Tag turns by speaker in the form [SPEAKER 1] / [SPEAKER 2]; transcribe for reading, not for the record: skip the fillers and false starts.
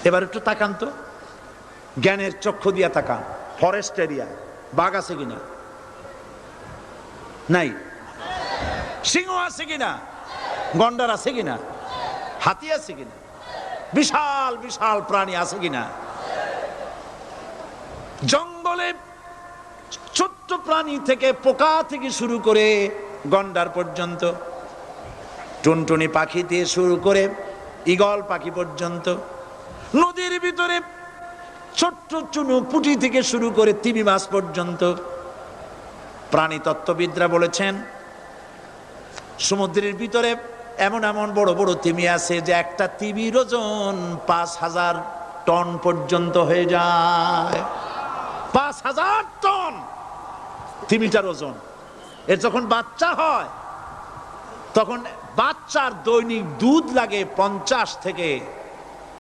[SPEAKER 1] এবার একটু তাকান তো, জ্ঞানের চক্ষু দিয়া তাকান, ফরেস্ট এরিয়া বাঘ আছে কিনা? নাই। সিংহ আছে কিনা? গন্ডার আছে কিনা? হাতি আছে কিনা? বিশাল বিশাল প্রাণী আছে কিনা? জঙ্গলে ছোট্ট প্রাণী থেকে, পোকা থেকে শুরু করে গন্ডার পর্যন্ত, টুনটুনি পাখি দিয়ে শুরু করে ঈগল পাখি পর্যন্ত, নদীর ভিতরে ছোট্ট চুনু পুঁটি থেকে শুরু করে তিমি মাছ পর্যন্ত। প্রাণী তত্ত্ববিদরা বলেছেন সমুদ্রের ভিতরে এমন এমন বড় বড় তিমি আছে যে একটা তিমির ওজন 5000 টন পর্যন্ত হয়ে যায়। 5000 টন তিমিটার ওজন। এর যখন বাচ্চা হয় তখন বাচ্চার দৈনিক দুধ লাগে 50 থেকে